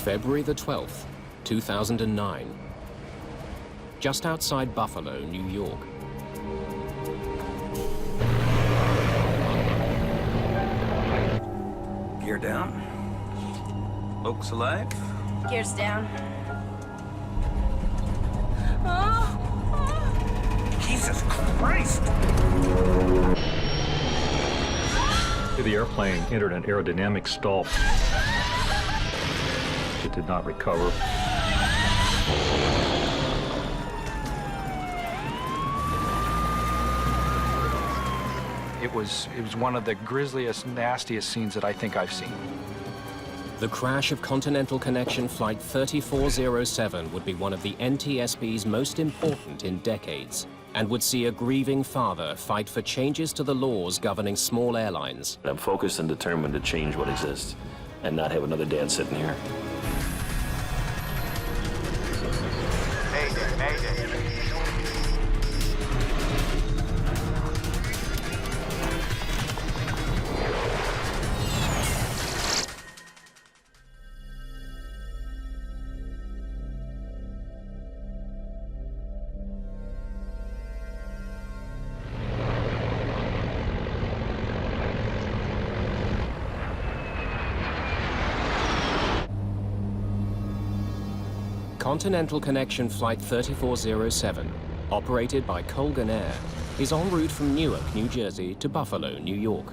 February the 12th, 2009. Just outside Buffalo, New York. Gear down. Folks alive. Gears down. Jesus Christ! The airplane entered an aerodynamic stall. It did not recover. It was one of the grisliest, nastiest scenes that I think I've seen. The crash of Continental Connection Flight 3407 would be one of the NTSB's most important in decades, and would see a grieving father fight for changes to the laws governing small airlines. I'm focused and determined to change what exists and not have another dad sitting here. Mayday, mayday. Continental Connection Flight 3407, operated by Colgan Air, is en route from Newark, New Jersey to Buffalo, New York.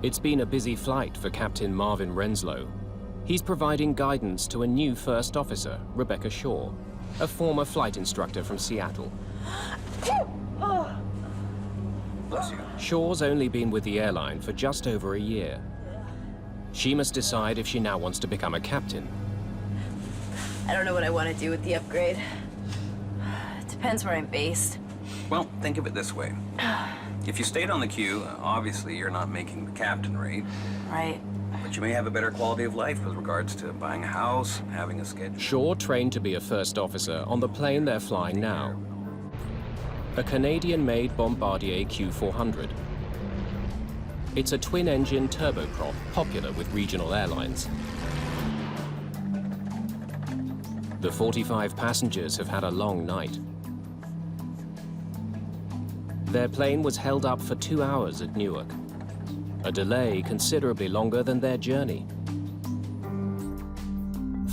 It's been a busy flight for Captain Marvin Renslow. He's providing guidance to a new first officer, Rebecca Shaw, a former flight instructor from Seattle. Bless you. Shaw's only been with the airline for just over a year. She must decide if she now wants to become a captain. I don't know what I want to do with the upgrade. It depends where I'm based. Well, think of it this way. If you stayed on the queue, obviously you're not making the captain rate. Right. But you may have a better quality of life with regards to buying a house, having a schedule. Shaw trained to be a first officer on the plane they're flying now. A Canadian-made Bombardier Q400. It's a twin-engine turboprop, popular with regional airlines. The 45 passengers have had a long night. Their plane was held up for 2 hours at Newark, a delay considerably longer than their journey.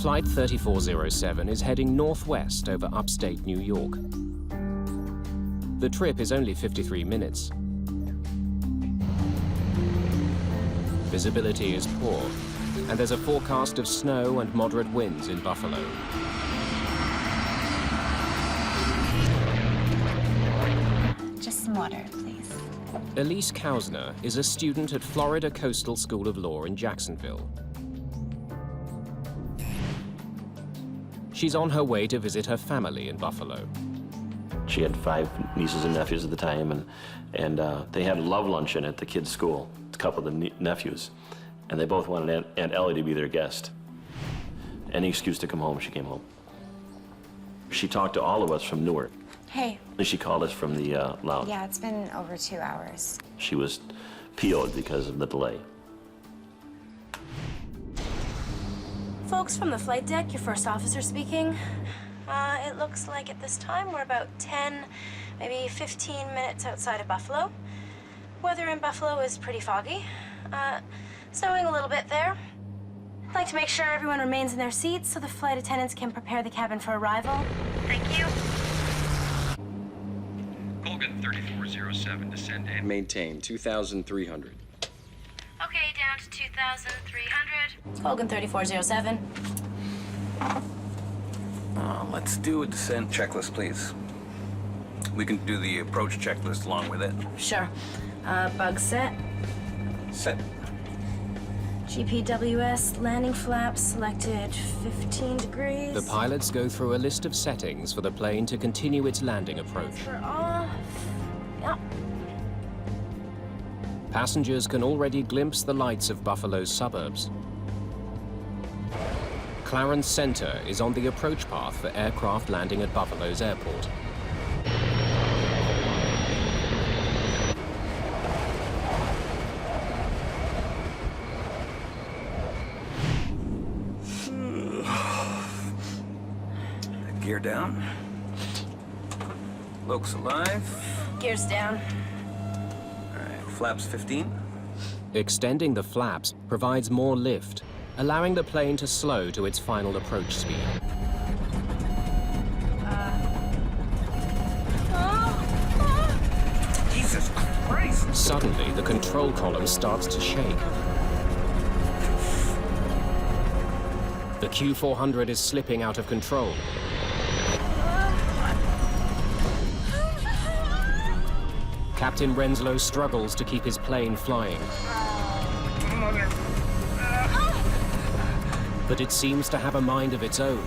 Flight 3407 is heading northwest over upstate New York. The trip is only 53 minutes. Visibility is poor, and there's a forecast of snow and moderate winds in Buffalo. Just some water, please. Elise Kausner is a student at Florida Coastal School of Law in Jacksonville. She's on her way to visit her family in Buffalo. She had 5 nieces and nephews at the time, and they had love luncheon at the kids' school, a couple of the nephews, and they both wanted Aunt Ellie to be their guest. Any excuse to come home, she came home. She talked to all of us from Newark. Hey. And she called us from the lounge. Yeah, it's been over 2 hours. She was PO'd because of the delay. Folks from the flight deck, your first officer speaking. It looks like at this time we're about 10, maybe 15 minutes outside of Buffalo. Weather in Buffalo is pretty foggy. Snowing a little bit there. I'd like to make sure everyone remains in their seats so the flight attendants can prepare the cabin for arrival. Thank you. Colgan 3407, descend and maintain 2,300. Okay, down to 2,300. Colgan 3407. Let's do a descent checklist, please. We can do the approach checklist along with it. Sure. Bug set. Set. GPWS landing flaps selected 15 degrees. The pilots go through a list of settings for the plane to continue its landing approach. Transfer off. Yep. Passengers can already glimpse the lights of Buffalo's suburbs. Clarence Center is on the approach path for aircraft landing at Buffalo's airport. gear down. Locus alive. Gears down. All right, flaps 15. Extending the flaps provides more lift, allowing the plane to slow to its final approach speed. Jesus Christ! Suddenly, the control column starts to shake. The Q400 is slipping out of control. Captain Renslow struggles to keep his plane flying. But it seems to have a mind of its own.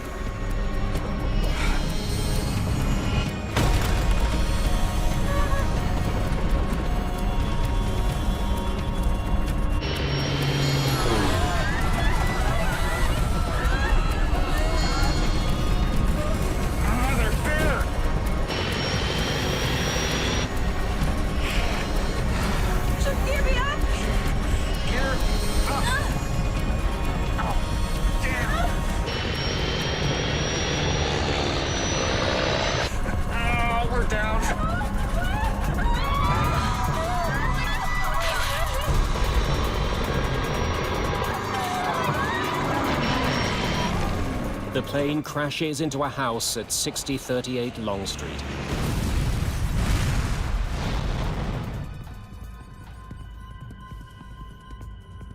The plane crashes into a house at 6038 Long Street.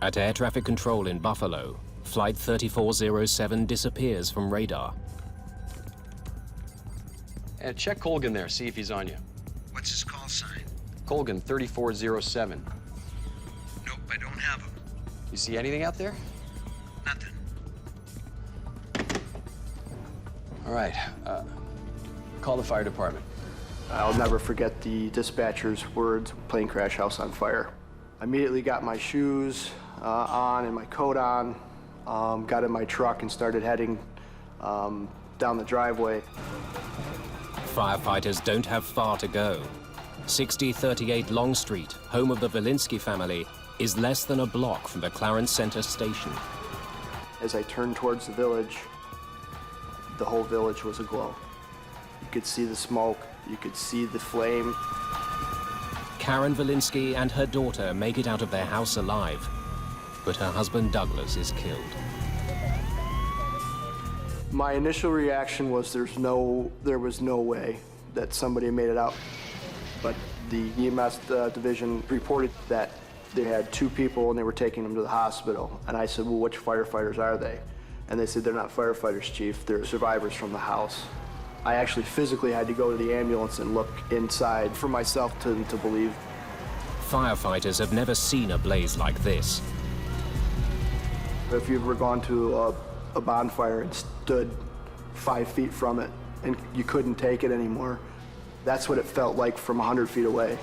At air traffic control in Buffalo, Flight 3407 disappears from radar. Check Colgan there, see if he's on you. What's his call sign? Colgan 3407. Nope, I don't have him. You see anything out there? Nothing. All right, call the fire department. I'll never forget the dispatcher's words, plane crash, house on fire. I immediately got my shoes on and my coat on, got in my truck and started heading down the driveway. Firefighters don't have far to go. 6038 Long Street, home of the Velinsky family, is less than a block from the Clarence Center station. As I turned towards the village, the whole village was aglow. You could see the smoke, you could see the flame. Karen Velinsky and her daughter make it out of their house alive, but her husband Douglas is killed. My initial reaction was there was no way that somebody made it out. But the EMS division reported that they had 2 people and they were taking them to the hospital. And I said, well, which firefighters are they? And they said, they're not firefighters, Chief, they're survivors from the house. I actually physically had to go to the ambulance and look inside for myself to believe. Firefighters have never seen a blaze like this. If you've ever gone to a bonfire and stood 5 feet from it and you couldn't take it anymore, that's what it felt like from 100 feet away.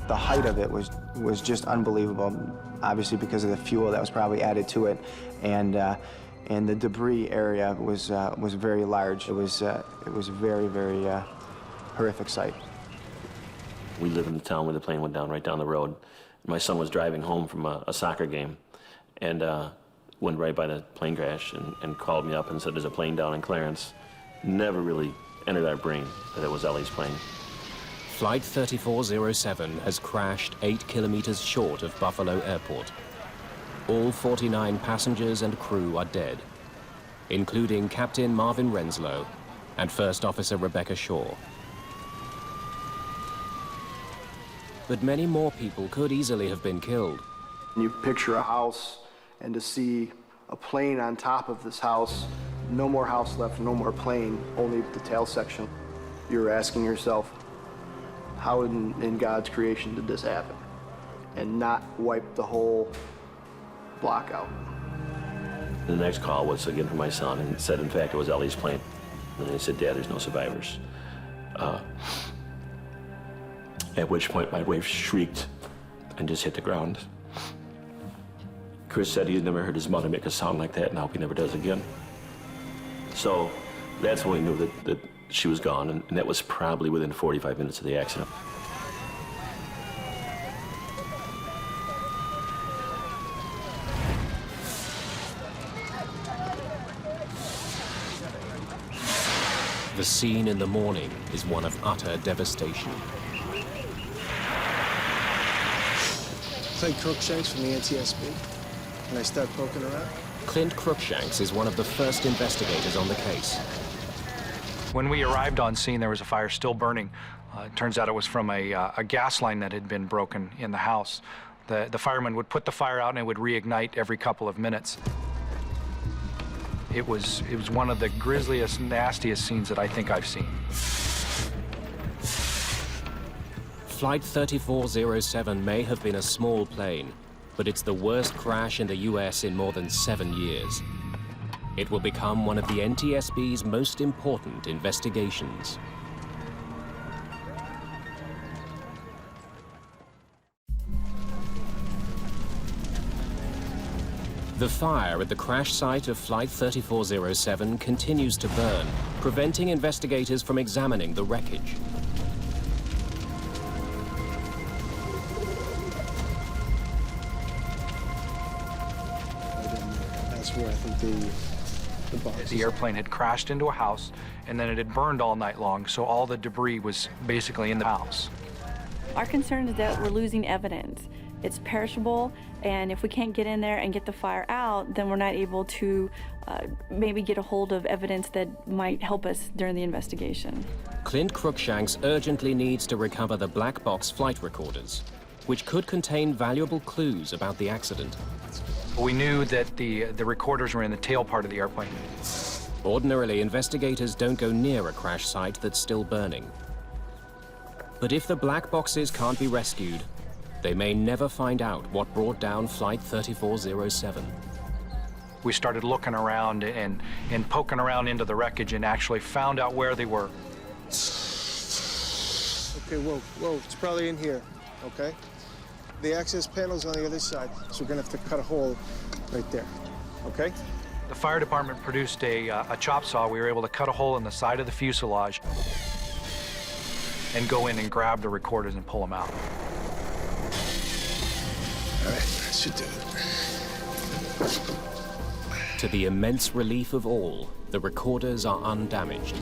The height of it was just unbelievable, obviously because of the fuel that was probably added to it, and the debris area was very large. It was a very, very horrific sight. We live in the town where the plane went down, right down the road. My son was driving home from a soccer game and went right by the plane crash and called me up and said, there's a plane down in Clarence. Never really entered our brain that it was Ellie's plane. Flight 3407 has crashed 8 kilometers short of Buffalo Airport. All 49 passengers and crew are dead, including Captain Marvin Renslow and First Officer Rebecca Shaw. But many more people could easily have been killed. You picture a house, and to see a plane on top of this house, no more house left, no more plane, only the tail section. You're asking yourself, how in God's creation did this happen? And not wipe the whole block out. The next call was again from my son and said, in fact, it was Ellie's plane. And they said, Dad, there's no survivors. At which point my wife shrieked and just hit the ground. Chris said he had never heard his mother make a sound like that and I hope he never does again. So that's when we knew that she was gone, and that was probably within 45 minutes of the accident. The scene in the morning is one of utter devastation. Clint Crookshanks from the NTSB. Can I start poking around? Clint Crookshanks is one of the first investigators on the case. When we arrived on scene, there was a fire still burning. It turns out it was from a gas line that had been broken in the house. The fireman would put the fire out and it would reignite every couple of minutes. It was one of the grisliest, nastiest scenes that I think I've seen. Flight 3407 may have been a small plane, but it's the worst crash in the US in more than 7 years. It will become one of the NTSB's most important investigations. The fire at the crash site of Flight 3407 continues to burn, preventing investigators from examining the wreckage. That's where I think the box. The airplane had crashed into a house, and then it had burned all night long, so all the debris was basically in the house. Our concern is that we're losing evidence. It's perishable, and if we can't get in there and get the fire out, then we're not able to maybe get a hold of evidence that might help us during the investigation. Clint Crookshanks urgently needs to recover the black box flight recorders, which could contain valuable clues about the accident. We knew that the recorders were in the tail part of the airplane. Ordinarily, investigators don't go near a crash site that's still burning. But if the black boxes can't be rescued, they may never find out what brought down Flight 3407. We started looking around and poking around into the wreckage and actually found out where they were. Okay, whoa, it's probably in here, okay? The access panel's on the other side, so we're gonna have to cut a hole right there, okay? The fire department produced a chop saw. We were able to cut a hole in the side of the fuselage and go in and grab the recorders and pull them out. All right, that should do it. To the immense relief of all, the recorders are undamaged.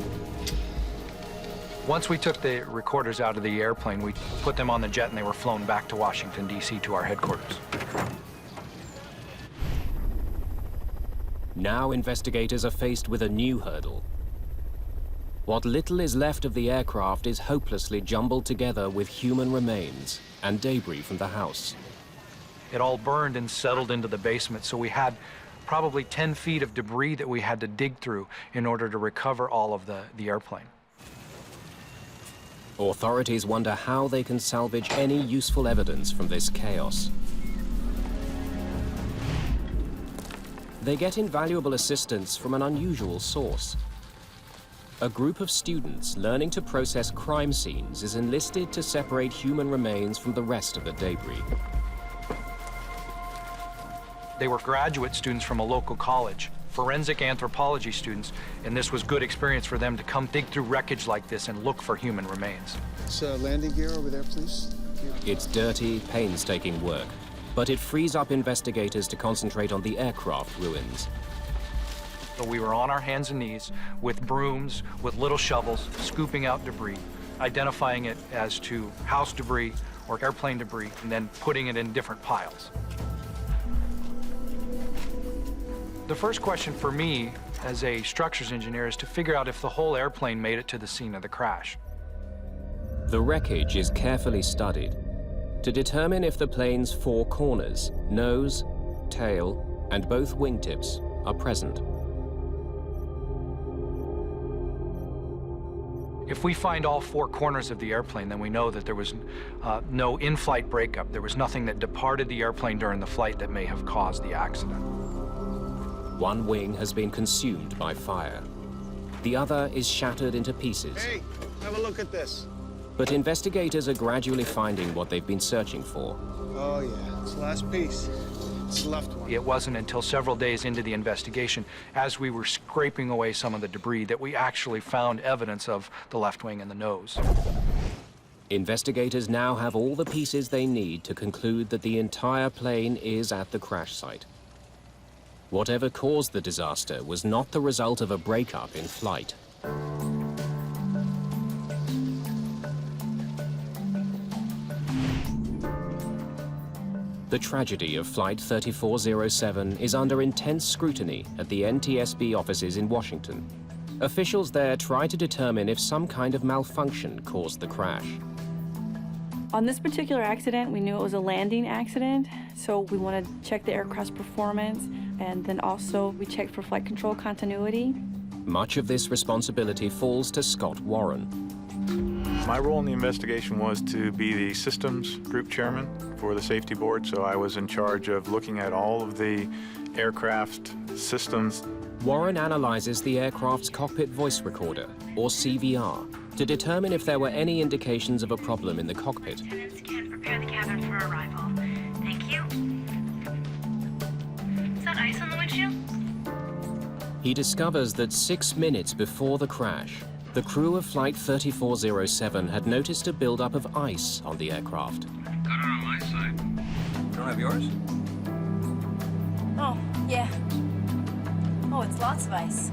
Once we took the recorders out of the airplane, we put them on the jet and they were flown back to Washington, D.C. to our headquarters. Now investigators are faced with a new hurdle. What little is left of the aircraft is hopelessly jumbled together with human remains and debris from the house. It all burned and settled into the basement, so we had probably 10 feet of debris that we had to dig through in order to recover all of the airplane. Authorities wonder how they can salvage any useful evidence from this chaos. They get invaluable assistance from an unusual source. A group of students learning to process crime scenes is enlisted to separate human remains from the rest of the debris. They were graduate students from a local college, forensic anthropology students, and this was good experience for them to come dig through wreckage like this and look for human remains. It's landing gear over there, please. It's dirty, painstaking work, but it frees up investigators to concentrate on the aircraft ruins. So we were on our hands and knees with brooms, with little shovels, scooping out debris, identifying it as to house debris or airplane debris, and then putting it in different piles. The first question for me as a structures engineer is to figure out if the whole airplane made it to the scene of the crash. The wreckage is carefully studied to determine if the plane's four corners, nose, tail, and both wingtips are present. If we find all four corners of the airplane, then we know that there was no in-flight breakup. There was nothing that departed the airplane during the flight that may have caused the accident. One wing has been consumed by fire. The other is shattered into pieces. Hey, have a look at this. But investigators are gradually finding what they've been searching for. Oh yeah, it's the last piece. It's the left one. It wasn't until several days into the investigation, as we were scraping away some of the debris, that we actually found evidence of the left wing and the nose. Investigators now have all the pieces they need to conclude that the entire plane is at the crash site. Whatever caused the disaster was not the result of a breakup in flight. The tragedy of Flight 3407 is under intense scrutiny at the NTSB offices in Washington. Officials there try to determine if some kind of malfunction caused the crash. On this particular accident, we knew it was a landing accident, so we wanted to check the aircraft's performance, and then also we checked for flight control continuity. Much of this responsibility falls to Scott Warren. My role in the investigation was to be the systems group chairman for the safety board, so I was in charge of looking at all of the aircraft systems. Warren analyzes the aircraft's cockpit voice recorder, or CVR, to determine if there were any indications of a problem in the cockpit. Attendants can prepare the cabin for arrival. Thank you. Is that ice on the windshield? He discovers that 6 minutes before the crash, the crew of Flight 3407 had noticed a buildup of ice on the aircraft. Got it on my side. You don't have yours? Oh, yeah. Oh, it's lots of ice.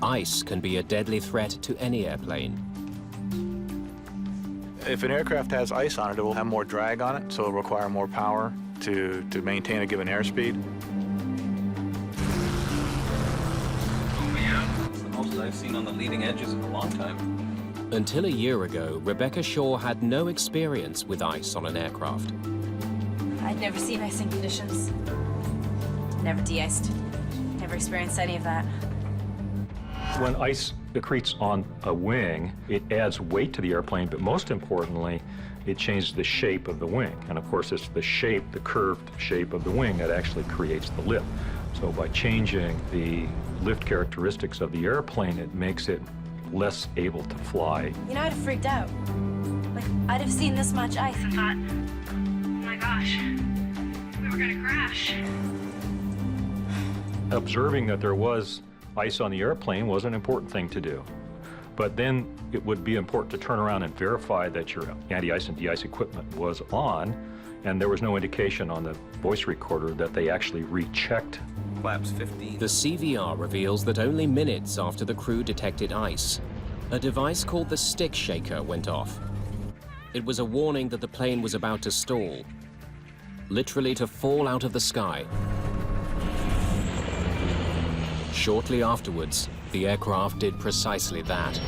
Ice can be a deadly threat to any airplane. If an aircraft has ice on it, it will have more drag on it, so it'll require more power to maintain a given airspeed. Oh, yeah. It's the most I've seen on the leading edges in a long time. Until a year ago, Rebecca Shaw had no experience with ice on an aircraft. I'd never seen icing conditions. Never de-iced. Never experienced any of that. When ice accretes on a wing, it adds weight to the airplane, but most importantly, it changes the shape of the wing. And of course, it's the shape, the curved shape of the wing that actually creates the lift. So by changing the lift characteristics of the airplane, it makes it less able to fly. You know, I'd have freaked out. Like, I'd have seen this much ice and thought, oh my gosh, we were gonna crash. Observing that there was ice on the airplane was an important thing to do. But then it would be important to turn around and verify that your anti-ice and de-ice equipment was on, and there was no indication on the voice recorder that they actually rechecked. Flaps 15. The CVR reveals that only minutes after the crew detected ice, a device called the stick shaker went off. It was a warning that the plane was about to stall, literally to fall out of the sky. Shortly afterwards, the aircraft did precisely that.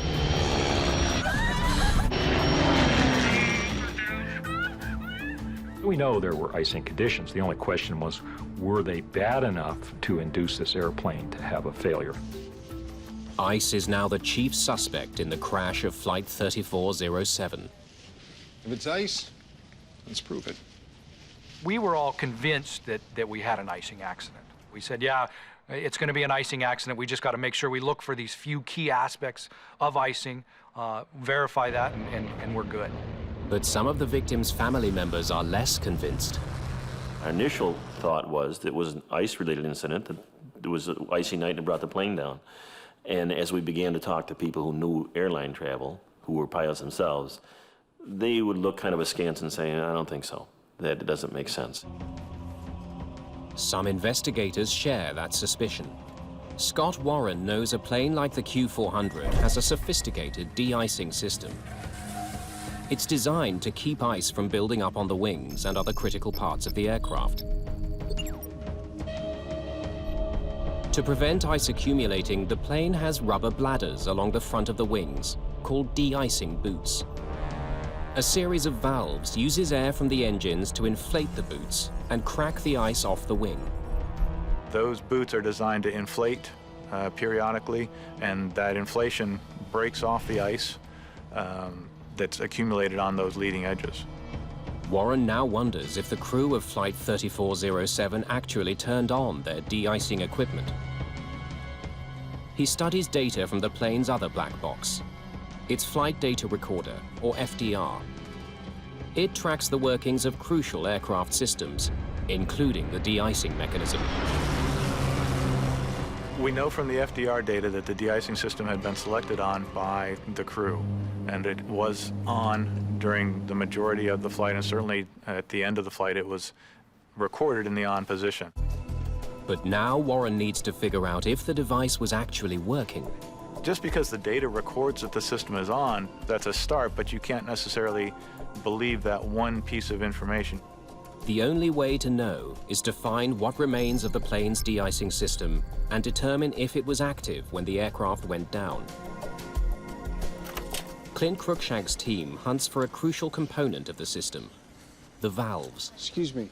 We know there were icing conditions. The only question was, were they bad enough to induce this airplane to have a failure? Ice is now the chief suspect in the crash of Flight 3407. If it's ice, let's prove it. We were all convinced that we had an icing accident. We said, yeah, it's going to be an icing accident. We just got to make sure we look for these few key aspects of icing, verify that, and we're good. But some of the victims' family members are less convinced. Our initial thought was that it was an ice-related incident, that it was an icy night and brought the plane down. And as we began to talk to people who knew airline travel, who were pilots themselves, they would look kind of askance and say, I don't think so, that it doesn't make sense. Some investigators share that suspicion. Scott Warren knows a plane like the Q400 has a sophisticated de-icing system. It's designed to keep ice from building up on the wings and other critical parts of the aircraft. To prevent ice accumulating, the plane has rubber bladders along the front of the wings, called de-icing boots. A series of valves uses air from the engines to inflate the boots and crack the ice off the wing. Those boots are designed to inflate periodically, and that inflation breaks off the ice that's accumulated on those leading edges. Warren now wonders if the crew of Flight 3407 actually turned on their de-icing equipment. He studies data from the plane's other black box, its Flight Data Recorder, or FDR. It tracks the workings of crucial aircraft systems, including the de-icing mechanism. We know from the FDR data that the de-icing system had been selected on by the crew, and it was on during the majority of the flight, and certainly at the end of the flight it was recorded in the on position. But now Warren needs to figure out if the device was actually working. Just because the data records that the system is on, that's a start, but you can't necessarily believe that one piece of information. The only way to know is to find what remains of the plane's de-icing system and determine if it was active when the aircraft went down. Clint Cruikshank's team hunts for a crucial component of the system, the valves. Excuse me.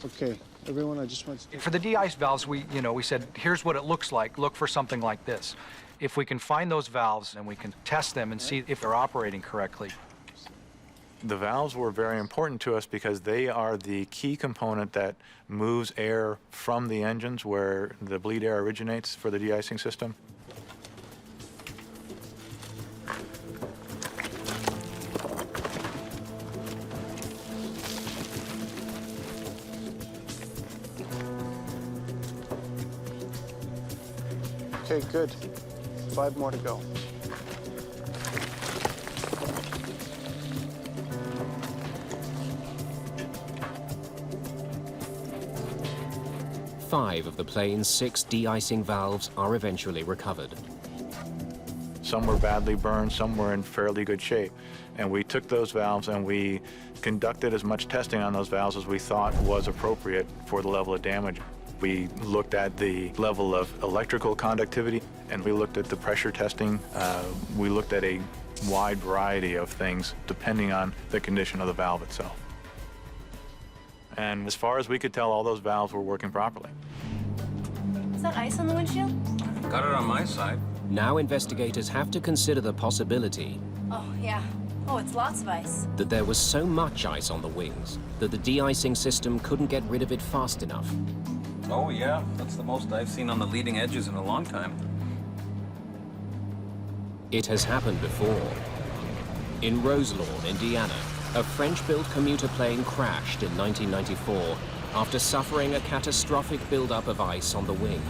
Okay, everyone, I just want to... For the de-ice valves, we said, here's what it looks like. Look for something like this. If we can find those valves and we can test them and see if they're operating correctly. The valves were very important to us because they are the key component that moves air from the engines where the bleed air originates for the de-icing system. Okay, good. 5 more to go. Five of the plane's 6 de-icing valves are eventually recovered. Some were badly burned, some were in fairly good shape. And we took those valves and we conducted as much testing on those valves as we thought was appropriate for the level of damage. We looked at the level of electrical conductivity, and we looked at the pressure testing. We looked at a wide variety of things depending on the condition of the valve itself. And as far as we could tell, all those valves were working properly. Is that ice on the windshield? Got it on my side. Now investigators have to consider the possibility Oh, yeah. Oh, it's lots of ice. that there was so much ice on the wings that the de-icing system couldn't get rid of it fast enough. Oh, yeah. That's the most I've seen on the leading edges in a long time. It has happened before. In Roselawn, Indiana, a French-built commuter plane crashed in 1994 after suffering a catastrophic buildup of ice on the wing.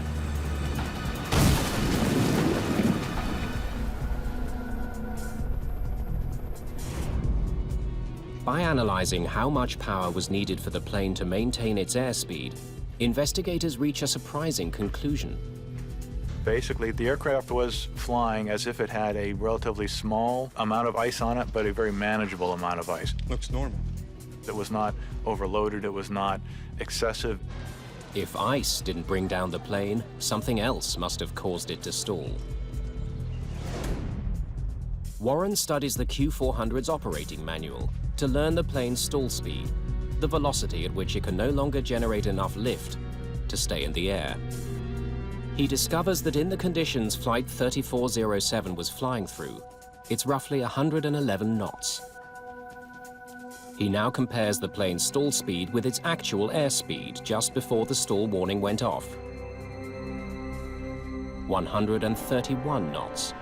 By analyzing how much power was needed for the plane to maintain its airspeed, investigators reach a surprising conclusion. Basically, the aircraft was flying as if it had a relatively small amount of ice on it, but a very manageable amount of ice. Looks normal. It was not overloaded, it was not excessive. If ice didn't bring down the plane, something else must have caused it to stall. Warren studies the Q400's operating manual to learn the plane's stall speed, the velocity at which it can no longer generate enough lift to stay in the air. He discovers that in the conditions Flight 3407 was flying through, it's roughly 111 knots. He now compares the plane's stall speed with its actual airspeed just before the stall warning went off. 131 knots,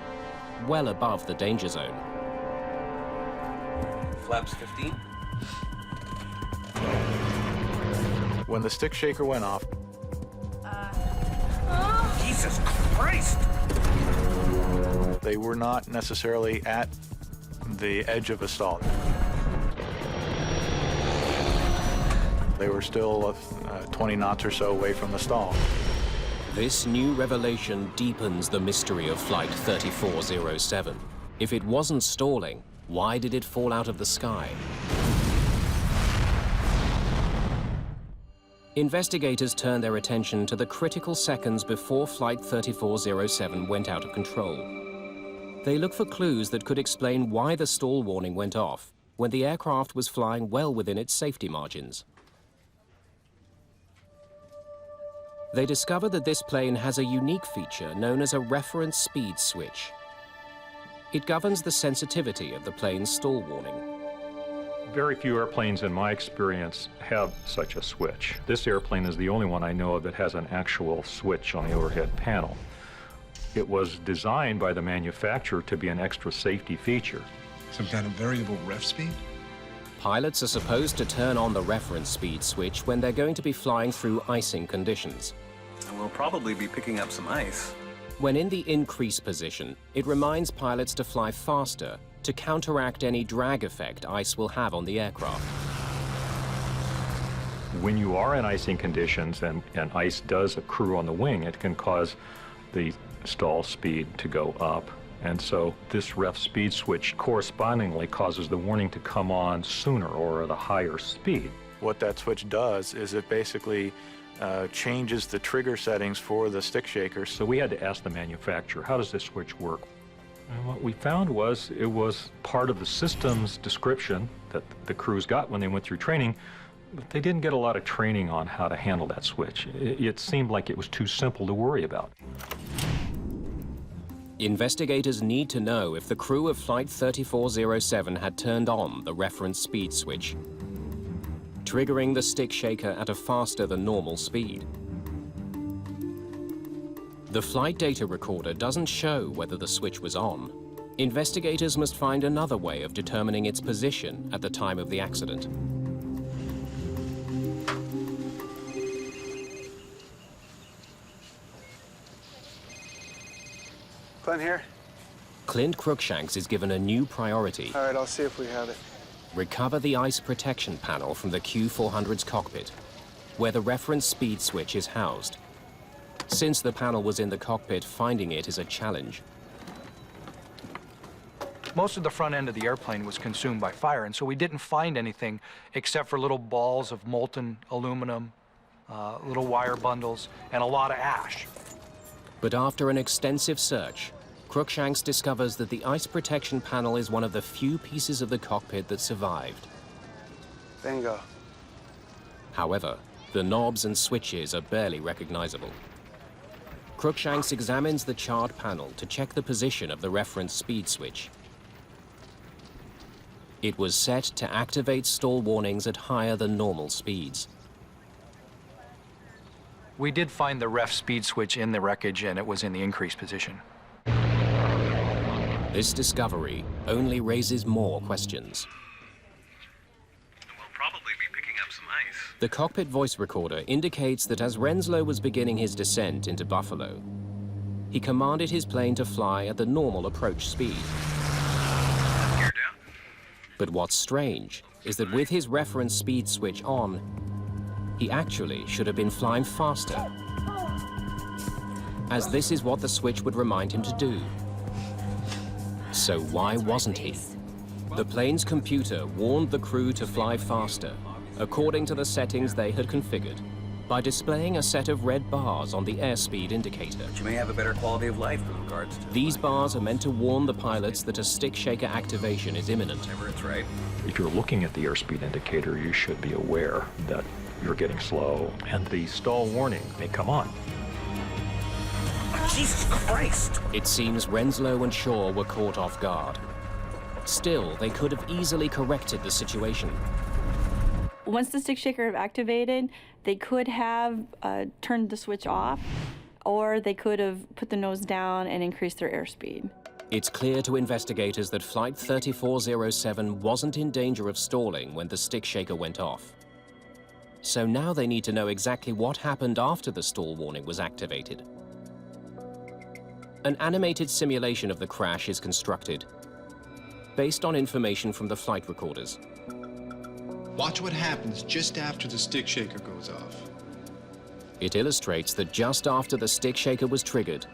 well above the danger zone. Flaps 15. When the stick shaker went off, Jesus Christ! they were not necessarily at the edge of a stall. They were still 20 knots or so away from the stall. This new revelation deepens the mystery of Flight 3407. If it wasn't stalling, why did it fall out of the sky? Investigators turned their attention to the critical seconds before Flight 3407 went out of control. They look for clues that could explain why the stall warning went off when the aircraft was flying well within its safety margins. They discover that this plane has a unique feature known as a reference speed switch. It governs the sensitivity of the plane's stall warning. Very few airplanes, in my experience, have such a switch. This airplane is the only one I know of that has an actual switch on the overhead panel. It was designed by the manufacturer to be an extra safety feature. Some kind of variable ref speed? Pilots are supposed to turn on the reference speed switch when they're going to be flying through icing conditions. And we'll probably be picking up some ice. When in the increase position, it reminds pilots to fly faster to counteract any drag effect ice will have on the aircraft. When you are in icing conditions and ice does accrue on the wing, it can cause the stall speed to go up And so this ref speed switch correspondingly causes the warning to come on sooner or at a higher speed. What that switch does is it basically changes the trigger settings for the stick shaker. So we had to ask the manufacturer, how does this switch work? And what we found was it was part of the system's description that the crews got when they went through training, but they didn't get a lot of training on how to handle that switch. It seemed like it was too simple to worry about. Investigators need to know if the crew of Flight 3407 had turned on the reference speed switch, triggering the stick shaker at a faster than normal speed. The flight data recorder doesn't show whether the switch was on. Investigators must find another way of determining its position at the time of the accident. Clint here. Clint Cruikshanks is given a new priority. All right, I'll see if we have it. Recover the ice protection panel from the Q400's cockpit, where the reference speed switch is housed. Since the panel was in the cockpit, finding it is a challenge. Most of the front end of the airplane was consumed by fire, and so we didn't find anything except for little balls of molten aluminum, little wire bundles, and a lot of ash. But after an extensive search, Cruikshanks discovers that the ice protection panel is one of the few pieces of the cockpit that survived. Bingo. However, the knobs and switches are barely recognizable. Cruikshanks examines the charred panel to check the position of the reference speed switch. It was set to activate stall warnings at higher than normal speeds. We did find the ref speed switch in the wreckage, and it was in the increased position. This discovery only raises more questions. We'll probably be picking up some ice. The cockpit voice recorder indicates that as Renslow was beginning his descent into Buffalo, he commanded his plane to fly at the normal approach speed. Gear down. But what's strange is that with his reference speed switch on, he actually should have been flying faster, as this is what the switch would remind him to do. So why wasn't he? The plane's computer warned the crew to fly faster, according to the settings they had configured, by displaying a set of red bars on the airspeed indicator. But you may have a better quality of life with regards to... These bars are meant to warn the pilots that a stick shaker activation is imminent. Whenever it's right. If you're looking at the airspeed indicator, you should be aware that you're getting slow, and the stall warning may come on. Jesus Christ! It seems Renslow and Shaw were caught off guard. Still, they could have easily corrected the situation. Once the stick shaker activated, they could have turned the switch off, or they could have put the nose down and increased their airspeed. It's clear to investigators that Flight 3407 wasn't in danger of stalling when the stick shaker went off. So now they need to know exactly what happened after the stall warning was activated. An animated simulation of the crash is constructed, based on information from the flight recorders. Watch what happens just after the stick shaker goes off. It illustrates that just after the stick shaker was triggered,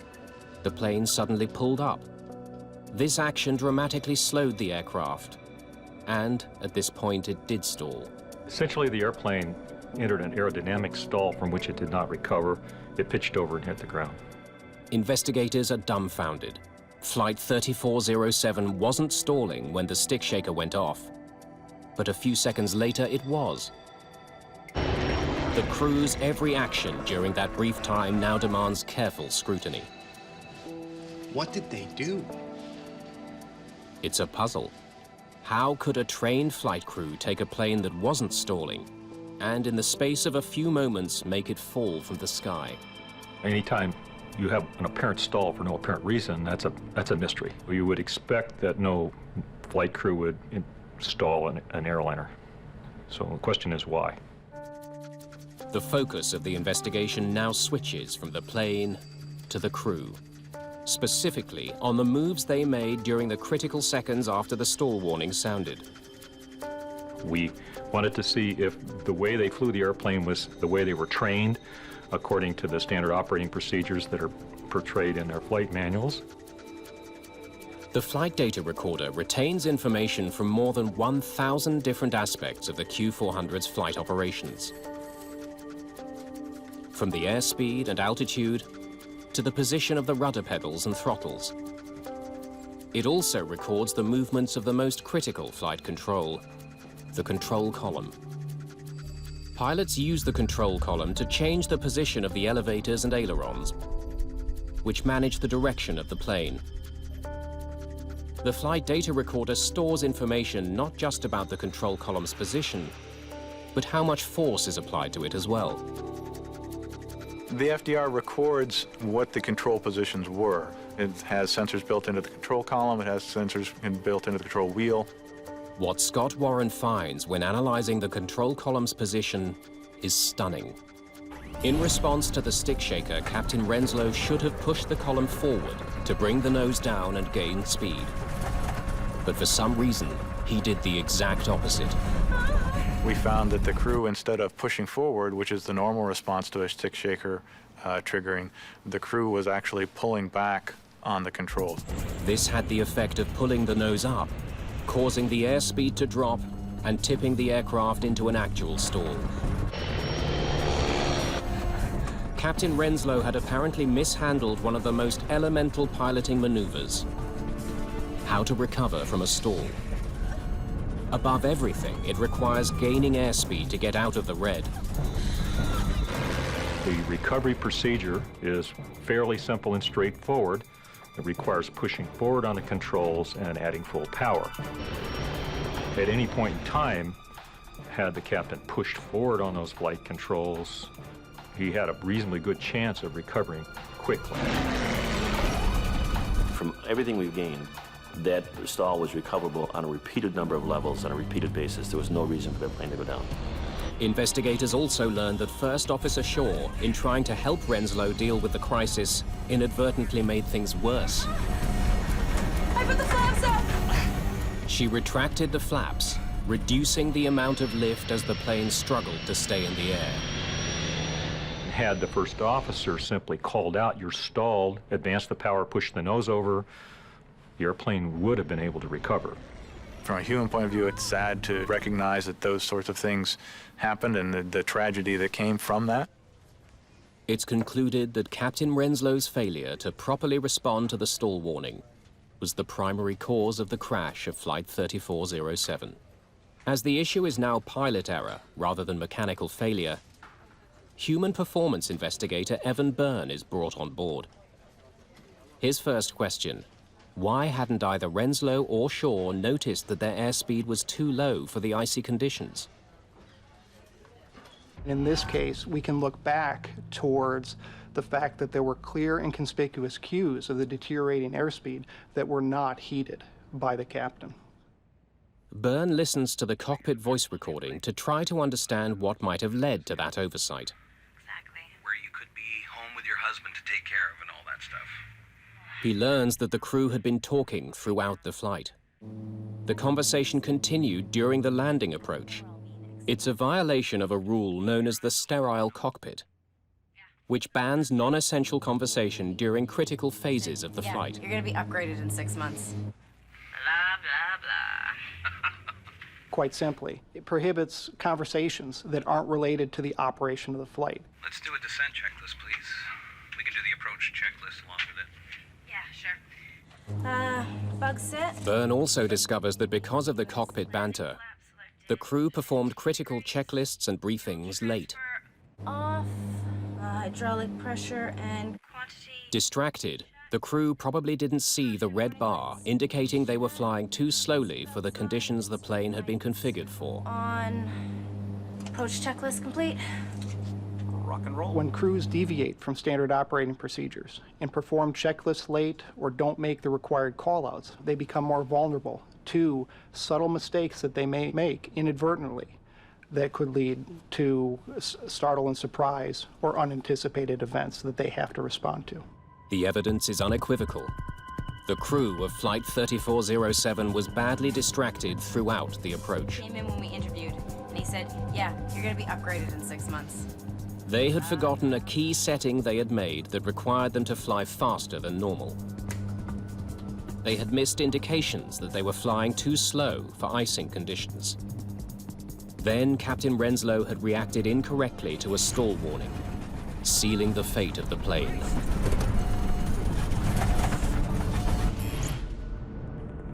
the plane suddenly pulled up. This action dramatically slowed the aircraft, and at this point it did stall. Essentially, the airplane entered an aerodynamic stall from which it did not recover. It pitched over and hit the ground. Investigators are dumbfounded. Flight 3407 wasn't stalling when the stick shaker went off, but a few seconds later it was. The crew's every action during that brief time now demands careful scrutiny. What did they do? It's a puzzle. How could a trained flight crew take a plane that wasn't stalling and in the space of a few moments make it fall from the sky? Anytime you have an apparent stall for no apparent reason, that's a mystery. You would expect that no flight crew would stall an airliner. So the question is why? The focus of the investigation now switches from the plane to the crew, specifically on the moves they made during the critical seconds after the stall warning sounded. We wanted to see if the way they flew the airplane was the way they were trained, according to the standard operating procedures that are portrayed in their flight manuals. The flight data recorder retains information from more than 1,000 different aspects of the Q400's flight operations. From the airspeed and altitude to the position of the rudder pedals and throttles. It also records the movements of the most critical flight control, the control column. Pilots use the control column to change the position of the elevators and ailerons, which manage the direction of the plane. The flight data recorder stores information not just about the control column's position, but how much force is applied to it as well. The FDR records what the control positions were. It has sensors built into the control column, it has sensors built into the control wheel. What Scott Warren finds when analyzing the control column's position is stunning. In response to the stick shaker, Captain Renslow should have pushed the column forward to bring the nose down and gain speed. But for some reason, he did the exact opposite. We found that the crew, instead of pushing forward, which is the normal response to a stick shaker triggering, the crew was actually pulling back on the controls. This had the effect of pulling the nose up, causing the airspeed to drop and tipping the aircraft into an actual stall. Captain Renslow had apparently mishandled one of the most elemental piloting maneuvers: how to recover from a stall. Above everything, it requires gaining airspeed to get out of the red. The recovery procedure is fairly simple and straightforward. It requires pushing forward on the controls and adding full power. At any point in time, had the captain pushed forward on those flight controls, he had a reasonably good chance of recovering quickly. From everything we've gained, that stall was recoverable on a repeated number of levels on a repeated basis. There was no reason for the plane to go down. Investigators also learned that First Officer Shaw, in trying to help Renslow deal with the crisis, inadvertently made things worse. I put the flaps up! She retracted the flaps, reducing the amount of lift as the plane struggled to stay in the air. Had the first officer simply called out, "You're stalled," advanced the power, pushed the nose over, the airplane would have been able to recover. From a human point of view, it's sad to recognize that those sorts of things happened and the tragedy that came from that. It's concluded that Captain Renslow's failure to properly respond to the stall warning was the primary cause of the crash of Flight 3407. As the issue is now pilot error rather than mechanical failure, human performance investigator Evan Byrne is brought on board. His first question: why hadn't either Renslow or Shaw noticed that their airspeed was too low for the icy conditions? In this case, we can look back towards the fact that there were clear and conspicuous cues of the deteriorating airspeed that were not heeded by the captain. Byrne listens to the cockpit voice recording to try to understand what might have led to that oversight. Where you could be home with your husband to take care of and all that stuff. He learns that the crew had been talking throughout the flight. The conversation continued during the landing approach. It's a violation of a rule known as the sterile cockpit, which bans non-essential conversation during critical phases of the flight. You're gonna be upgraded in 6 months. Blah, blah, blah. Quite simply, it prohibits conversations that aren't related to the operation of the flight. Let's do a descent checklist, please. We can do the approach checklist along with it. Yeah, sure. Bug set. Byrne also discovers that because of the cockpit banter, the crew performed critical checklists and briefings late. Off. Hydraulic pressure and quantity. Distracted, the crew probably didn't see the red bar indicating they were flying too slowly for the conditions the plane had been configured for. On. Approach checklist complete. Rock and roll. When crews deviate from standard operating procedures and perform checklists late or don't make the required callouts, they become more vulnerable to subtle mistakes that they may make inadvertently that could lead to startle and surprise or unanticipated events that they have to respond to. The evidence is unequivocal. The crew of Flight 3407 was badly distracted throughout the approach. Came in when we interviewed, and he said, yeah, you're gonna be upgraded in 6 months. They had forgotten a key setting they had made that required them to fly faster than normal. they had missed indications that they were flying too slow for icing conditions. Then Captain Renslow had reacted incorrectly to a stall warning, sealing the fate of the plane.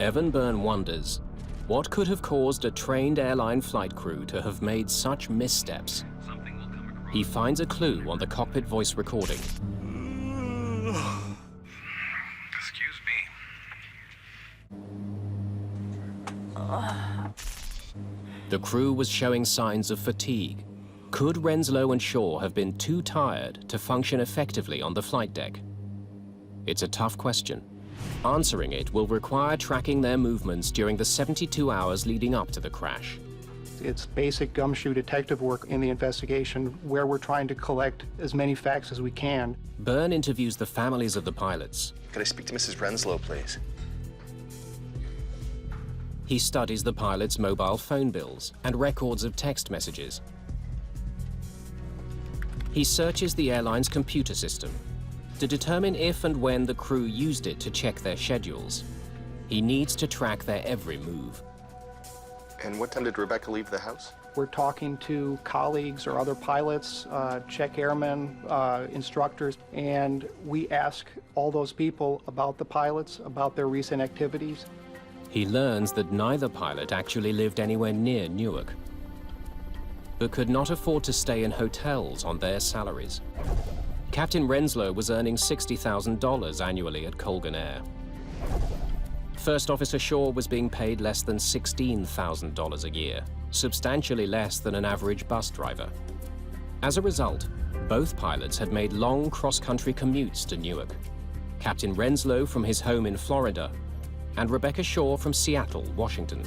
Evan Byrne wonders, what could have caused a trained airline flight crew to have made such missteps? He finds a clue on the cockpit voice recording. Excuse me. The crew was showing signs of fatigue. Could Renslow and Shaw have been too tired to function effectively on the flight deck? It's a tough question. Answering it will require tracking their movements during the 72 hours leading up to the crash. It's basic gumshoe detective work in the investigation where we're trying to collect as many facts as we can. Byrne interviews the families of the pilots. Could I speak to Mrs. Renslow, please? He studies the pilots' mobile phone bills and records of text messages. He searches the airline's computer system to determine if and when the crew used it to check their schedules. He needs to track their every move. And what time did Rebecca leave the house? We're talking to colleagues or other pilots, check airmen, instructors, and we ask all those people about the pilots, about their recent activities. He learns that neither pilot actually lived anywhere near Newark, but could not afford to stay in hotels on their salaries. Captain Renslow was earning $60,000 annually at Colgan Air. First Officer Shaw was being paid less than $16,000 a year, substantially less than an average bus driver. As a result, both pilots had made long cross-country commutes to Newark. Captain Renslow from his home in Florida, and Rebecca Shaw from Seattle, Washington.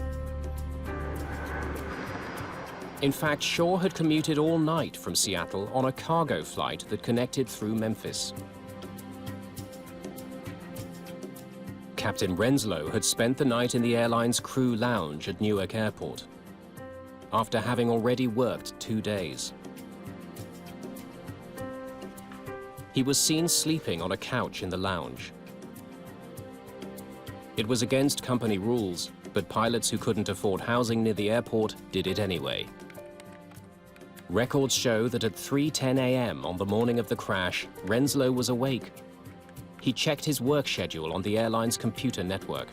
In fact, Shaw had commuted all night from Seattle on a cargo flight that connected through Memphis. Captain Renslow had spent the night in the airline's crew lounge at Newark Airport, after having already worked 2 days. He was seen sleeping on a couch in the lounge. It was against company rules, but pilots who couldn't afford housing near the airport did it anyway. Records show that at 3:10 a.m. on the morning of the crash, Renslow was awake. He checked his work schedule on the airline's computer network.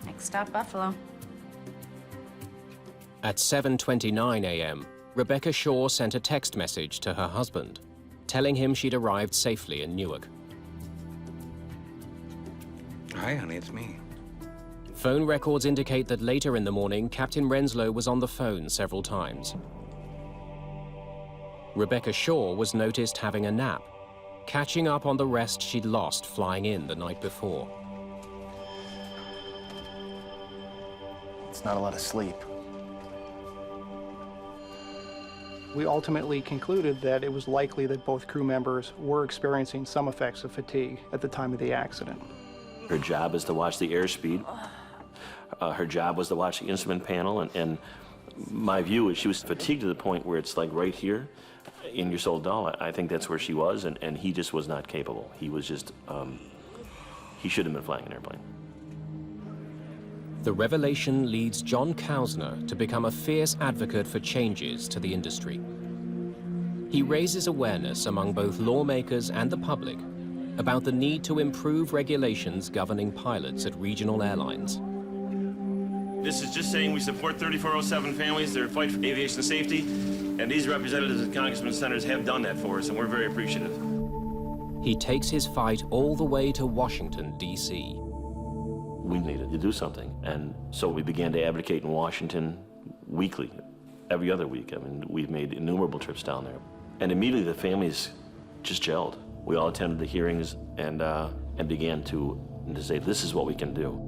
Next stop, Buffalo. At 7:29 a.m., Rebecca Shaw sent a text message to her husband, telling him she'd arrived safely in Newark. Hi, honey, it's me. Phone records indicate that later in the morning, Captain Renslow was on the phone several times. Rebecca Shaw was noticed having a nap, catching up on the rest she'd lost flying in the night before. It's not a lot of sleep. We ultimately concluded that it was likely that both crew members were experiencing some effects of fatigue at the time of the accident. Her job is to watch the airspeed. Her job was to watch the instrument panel, and my view is she was fatigued to the point where it's like right here in your soul dull. I think that's where she was, and he just was not capable. He was just, he shouldn't have been flying an airplane. The revelation leads John Kausner to become a fierce advocate for changes to the industry. He raises awareness among both lawmakers and the public about the need to improve regulations governing pilots at regional airlines. This is just saying we support 3407 families, their fight for aviation safety, and these representatives and congressmen and senators have done that for us, and we're very appreciative. He takes his fight all the way to Washington, D.C. We needed to do something, and so we began to advocate in Washington weekly, every other week. I mean, we've made innumerable trips down there. And immediately the families just gelled. We all attended the hearings and began to say, this is what we can do.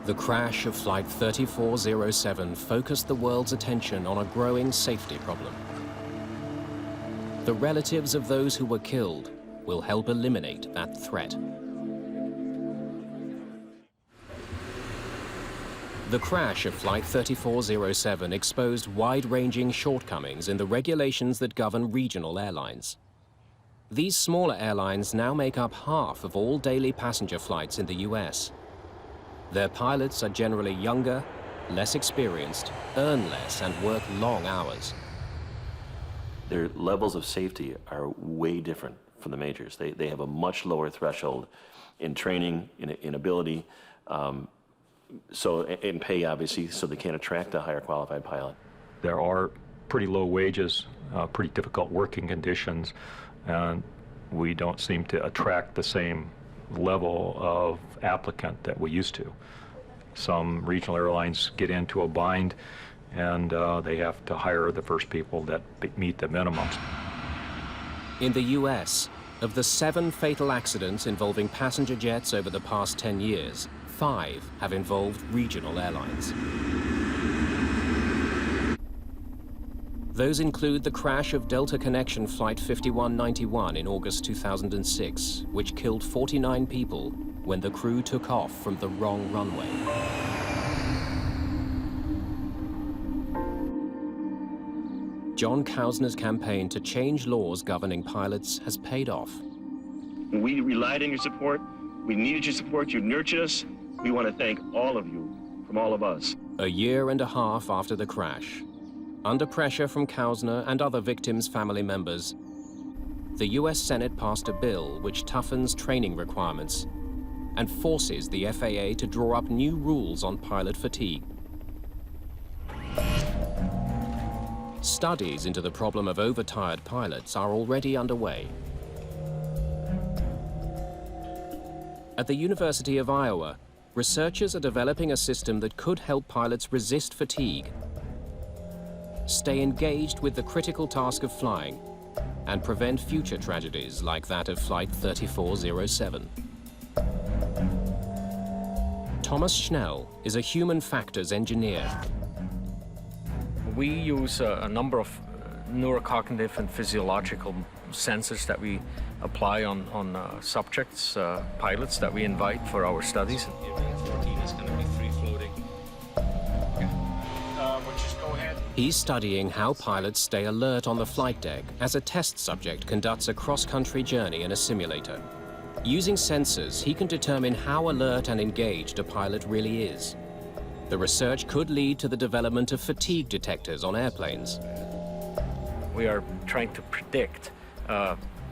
The crash of Flight 3407 focused the world's attention on a growing safety problem. The relatives of those who were killed will help eliminate that threat. The crash of Flight 3407 exposed wide-ranging shortcomings in the regulations that govern regional airlines. These smaller airlines now make up half of all daily passenger flights in the US. Their pilots are generally younger, less experienced, earn less, and work long hours. Their levels of safety are way different from the majors. They have a much lower threshold in training, in ability, so in pay, obviously, so they can't attract a higher qualified pilot. There are pretty low wages, pretty difficult working conditions, and we don't seem to attract the same level of applicant that we used to. Some regional airlines get into a bind, and they have to hire the first people that meet the minimums. In the US, of the 7 fatal accidents involving passenger jets over the past 10 years, 5 have involved regional airlines. Those include the crash of Delta Connection Flight 5191 in August 2006, which killed 49 people when the crew took off from the wrong runway. John Kausner's campaign to change laws governing pilots has paid off. We relied on your support. We needed your support. You nurtured us. We want to thank all of you, from all of us. A year and a half after the crash, under pressure from Kausner and other victims' family members, the US Senate passed a bill which toughens training requirements and forces the FAA to draw up new rules on pilot fatigue. Studies into the problem of overtired pilots are already underway. At the University of Iowa, researchers are developing a system that could help pilots resist fatigue, stay engaged with the critical task of flying, and prevent future tragedies like that of Flight 3407. Thomas Schnell is a human factors engineer. We use a number of neurocognitive and physiological sensors that we apply on subjects, pilots that we invite for our studies. He's studying how pilots stay alert on the flight deck as a test subject conducts a cross-country journey in a simulator. Using sensors, he can determine how alert and engaged a pilot really is. The research could lead to the development of fatigue detectors on airplanes. We are trying to predict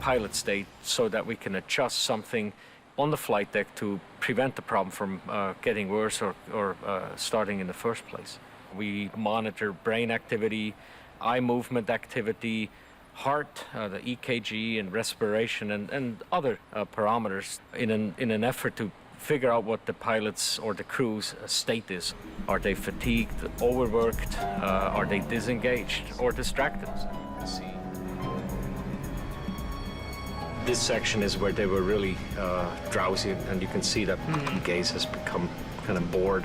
pilot state so that we can adjust something on the flight deck to prevent the problem from getting worse or starting in the first place. We monitor brain activity, eye movement activity, heart, the EKG, and respiration, and other parameters in an effort to figure out what the pilot's or the crew's state is. Are they fatigued, overworked? Are they disengaged or distracted? This section is where they were really drowsy, and you can see that the gaze has become kind of bored.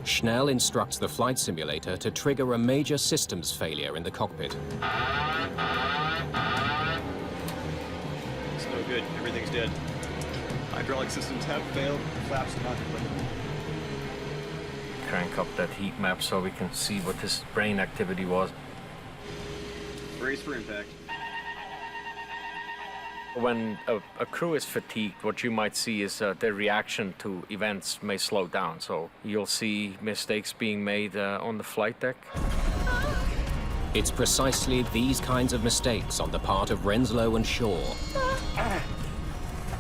Schnell instructs the flight simulator to trigger a major systems failure in the cockpit. It's no good. Everything's dead. Hydraulic systems have failed. Flaps are not applicable. Crank up that heat map so we can see what this brain activity was. Brace for impact. When a crew is fatigued, what you might see is their reaction to events may slow down. So you'll see mistakes being made on the flight deck. It's precisely these kinds of mistakes on the part of Renslow and Shaw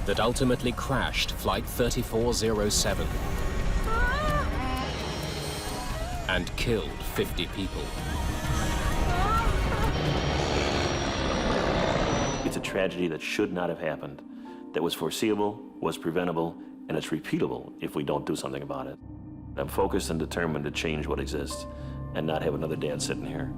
that ultimately crashed Flight 3407 and killed 50 people. It's a tragedy that should not have happened, that was foreseeable, was preventable, and it's repeatable if we don't do something about it. I'm focused and determined to change what exists and not have another dad sitting here.